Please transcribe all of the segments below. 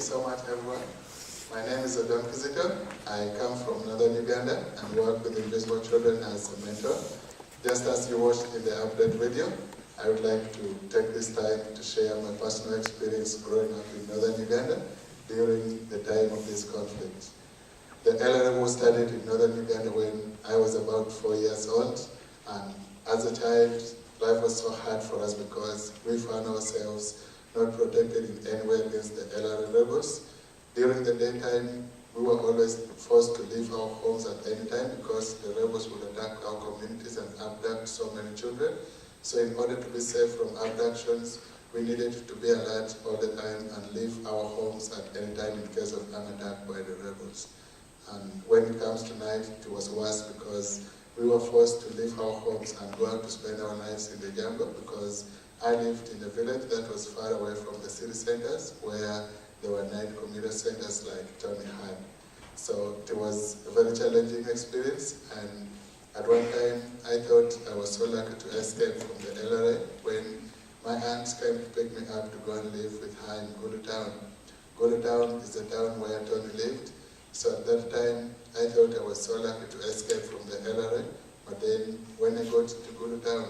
you so much, everyone. My name is Odon Kizito. I come from northern Uganda and work with invisible children as a mentor. Just as you watched in the update video, I would like to take this time to share my personal experience growing up in northern Uganda during the time of this conflict. The LRM was started in northern Uganda when I was about 4 years old, and as a child, life was so hard for us because we found ourselves not protected in any way against the LRA rebels. During the daytime, we were always forced to leave our homes at any time because the rebels would attack our communities and abduct so many children. So in order to be safe from abductions, we needed to be alert all the time and leave our homes at any time in case of an attack by the rebels. And when it comes to night, it was worse because we were forced to leave our homes and go out to spend our nights in the jungle because I lived in a village that was far away from the city centers where there were night commuter centers like Tony had. So it was a very challenging experience, and at one time I thought I was so lucky to escape from the LRA when my aunts came to pick me up to go and live with her in Gulu Town. Gulu Town is the town where Tony lived. So at that time, I thought I was so lucky to escape from the LRA, but then when I got to Gulu Town,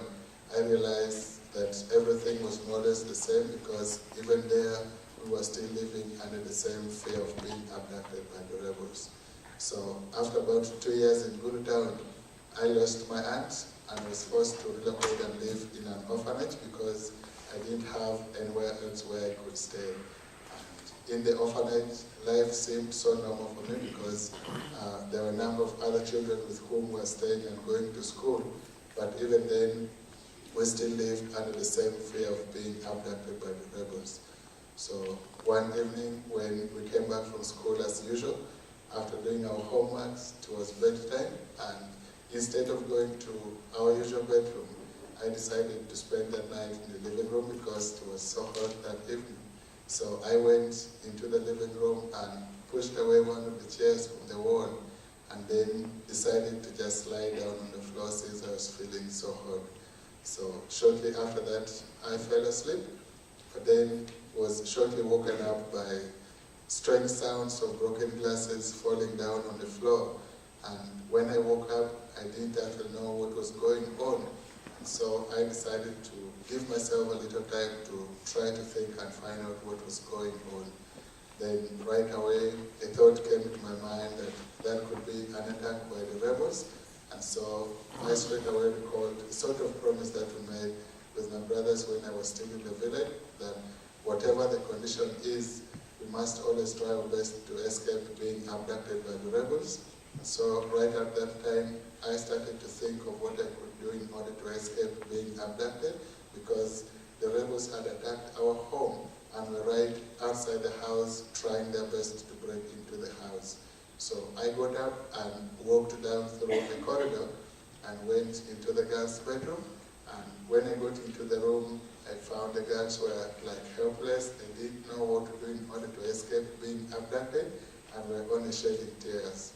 I realized that everything was more or less the same because even there, we were still living under the same fear of being abducted by the rebels. So after about 2 years in Gulu Town, I lost my aunt and was forced to relocate and live in an orphanage because I didn't have anywhere else where I could stay. In the orphanage, life seemed so normal for me because there were a number of other children with whom we were staying and going to school. But even then, we still lived under the same fear of being abducted by the rebels. So one evening when we came back from school as usual, after doing our homeworks, it was bedtime, and instead of going to our usual bedroom, I decided to spend that night in the living room because it was so hot that evening. So I went into the living room and pushed away one of the chairs from the wall and then decided to just lie down on the floor since I was feeling so hot. So shortly after that, I fell asleep, but then was shortly woken up by strange sounds of broken glasses falling down on the floor. And when I woke up, I didn't actually know what was going on. So I decided to give myself a little time to try to think and find out what was going on. Then right away, a thought came into my mind that that could be an attack by the rebels. And so I straight away recalled a sort of promise that we made with my brothers when I was still in the village, that whatever the condition is, we must always try our best to escape being abducted by the rebels. And so right at that time, I started to think of what I could do in order to escape being abducted because the rebels had attacked our home and were right outside the house trying their best to break into the house. So I got up and walked down through the corridor and went into the girls' bedroom. And when I got into the room, I found the girls were like helpless. They didn't know what to do in order to escape being abducted and were only shedding tears.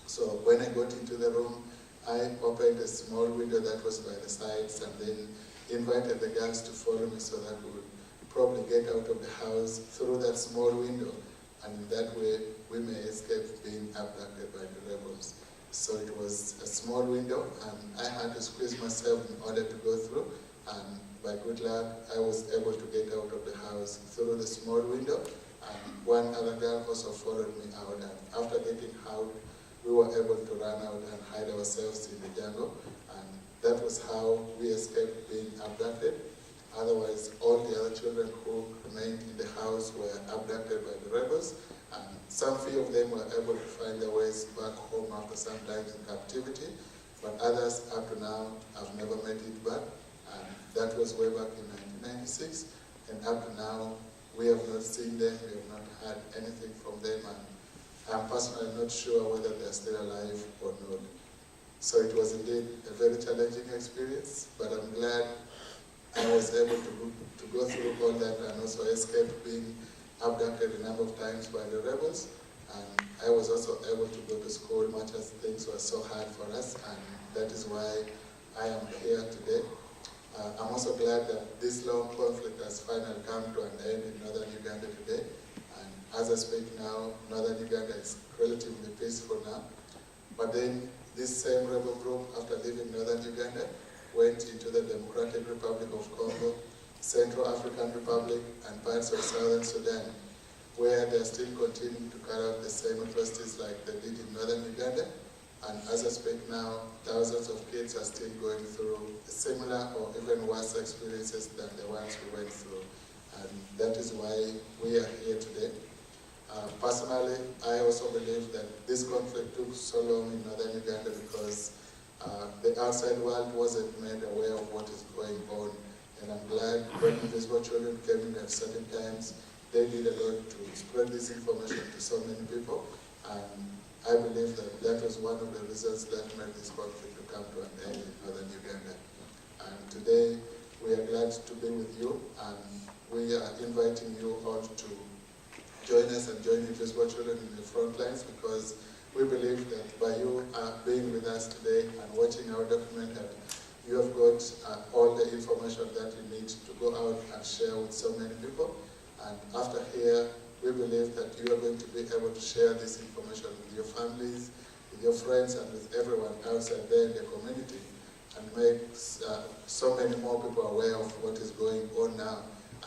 So when I got into the room, I opened a small window that was by the sides and then invited the girls to follow me so that we would probably get out of the house through that small window, and in that way we may escape being abducted by the rebels. So it was a small window and I had to squeeze myself in order to go through, and by good luck I was able to get out of the house through the small window, and one other girl also followed me out, and after getting out we were able to run out and hide ourselves in the jungle, and that was how we escaped being abducted. Otherwise, all the other children who remained in the house were abducted by the rebels, and some few of them were able to find their ways back home after some time in captivity, but others up to now have never made it back, and that was way back in 1996, and up to now we have not seen them, we have not heard anything from them, and I'm personally not sure whether they're still alive or not. So it was indeed a very challenging experience, but I'm glad I was able to go through all that and also escape being abducted a number of times by the rebels. And I was also able to go to school much as things were so hard for us, and that is why I am here today. I'm also glad that this long conflict has finally come to an end in northern Uganda today. And as I speak now, northern Uganda is relatively peaceful now. But then this same rebel group, after leaving northern Uganda, went into the Democratic Republic of Congo, Central African Republic, and parts of southern Sudan, where they are still continuing to carry out the same atrocities like they did in northern Uganda. And as I speak now, thousands of kids are still going through similar or even worse experiences than the ones we went through. And that is why we are here today. Personally, I also believe that this conflict took so long in northern Uganda because the outside world wasn't made aware of what is going on. And I'm glad when Invisible Children came in at certain times, they did a lot to spread this information to so many people. And I believe that that was one of the reasons that made this conflict to come to an end in northern Uganda. And today, we are glad to be with you, and we are inviting you all to join us and join Invisible Children in the front lines, because we believe that by you being with us today and watching our documentary, you have got all the information that you need to go out and share with so many people. And after here, we believe that you are going to be able to share this information with your families, with your friends, and with everyone outside there in the community, and make so many more people aware of what is going on now.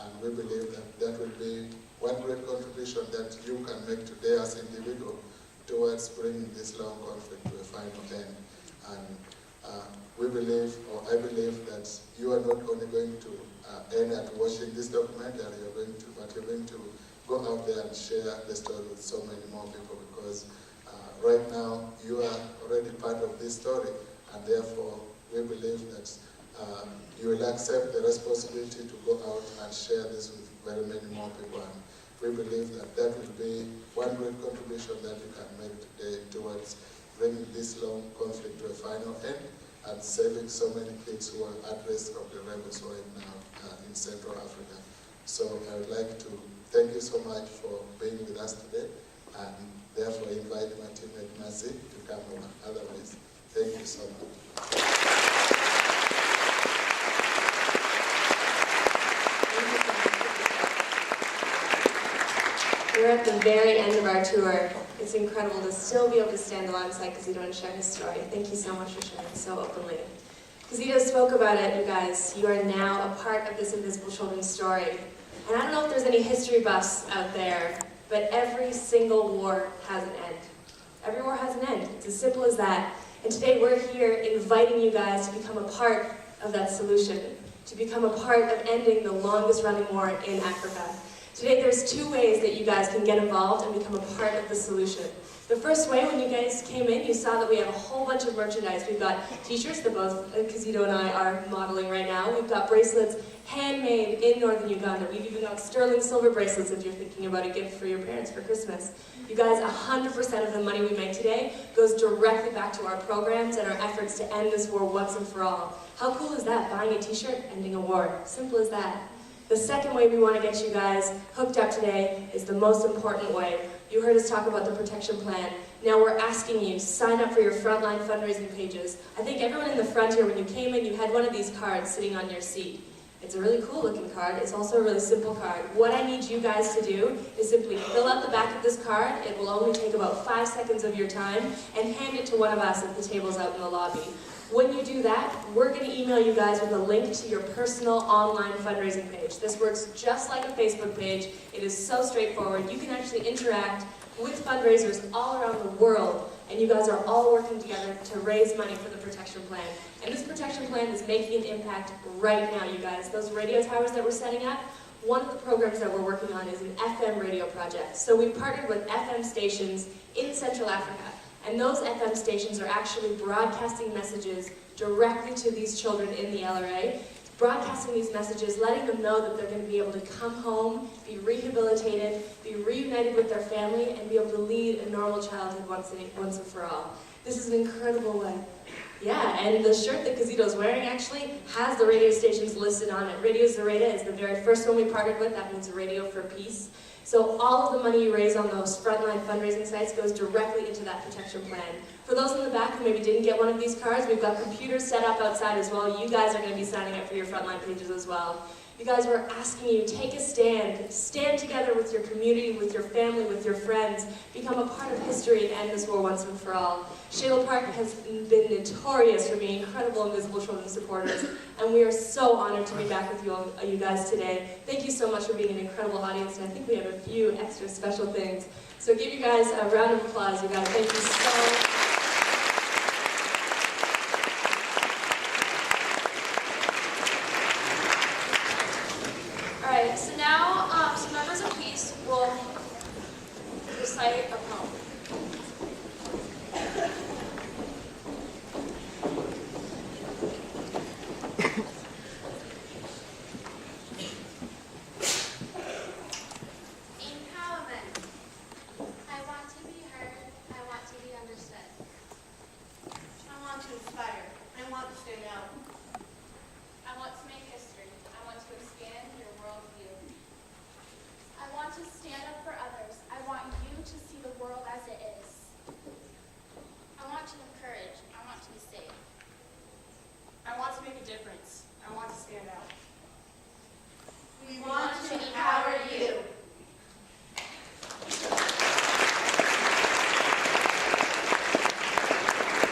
And we believe that that will be one great contribution that you can make today as an individual towards bringing this long conflict to a final end. And we believe, or I believe, that you are not only going to end at watching this documentary, but you're going to go out there and share the story with so many more people, because right now you are already part of this story, and therefore we believe that you will accept the responsibility to go out and share this with very many more people. And we believe that that will be one great contribution that you can make today towards bringing this long conflict to a final end and saving so many kids who are at risk of the rebels right now in Central Africa. So I would like to thank you so much for being with us today, and therefore invite my teammate Nazi to come over. Otherwise, thank you so much. We're at the very end of our tour. It's incredible to still be able to stand alongside Kizito and share his story. Thank you so much for sharing so openly. Kizito spoke about it, you guys. You are now a part of this Invisible Children story. And I don't know if there's any history buffs out there, but every single war has an end. Every war has an end. It's as simple as that. And today we're here inviting you guys to become a part of that solution, to become a part of ending the longest running war in Africa. Today there's two ways that you guys can get involved and become a part of the solution. The first way, when you guys came in, you saw that we have a whole bunch of merchandise. We've got t-shirts that both Kizito and I are modeling right now. We've got bracelets handmade in northern Uganda. We've even got sterling silver bracelets if you're thinking about a gift for your parents for Christmas. You guys, 100% of the money we make today goes directly back to our programs and our efforts to end this war once and for all. How cool is that? Buying a t-shirt, ending a war. Simple as that. The second way we want to get you guys hooked up today is the most important way. You heard us talk about the protection plan. Now we're asking you to sign up for your frontline fundraising pages. I think everyone in the front here, when you came in, you had one of these cards sitting on your seat. It's a really cool looking card. It's also a really simple card. What I need you guys to do is simply fill out the back of this card. It will only take about 5 seconds of your time, and hand it to one of us at the tables out in the lobby. When you do that, we're going to email you guys with a link to your personal online fundraising page. This works just like a Facebook page. It is so straightforward. You can actually interact with fundraisers all around the world, and you guys are all working together to raise money for the protection plan. And this protection plan is making an impact right now, you guys. Those radio towers that we're setting up, one of the programs that we're working on is an FM radio project. So we've partnered with FM stations in Central Africa. And those FM stations are actually broadcasting messages directly to these children in the LRA, broadcasting these messages, letting them know that they're going to be able to come home, be rehabilitated, be reunited with their family, and be able to lead a normal childhood once and for all. This is an incredible way. Yeah, and the shirt that Kizito's wearing actually has the radio stations listed on it. Radio Zareta is the very first one we partnered with. That means Radio for Peace. So all of the money you raise on those frontline fundraising sites goes directly into that protection plan. For those in the back who maybe didn't get one of these cards, we've got computers set up outside as well. You guys are going to be signing up for your frontline pages as well. You guys were asking you, take a stand. Stand together with your community, with your family, with your friends. Become a part of history and end this war once and for all. Shayla Park has been notorious for being incredible Invisible Children supporters, and we are so honored to be back with you guys today. Thank you so much for being an incredible audience, and I think we have a few extra special things. So give you guys a round of applause, you guys. Thank you so much. Alright, so now some members of Peace will recite a poem.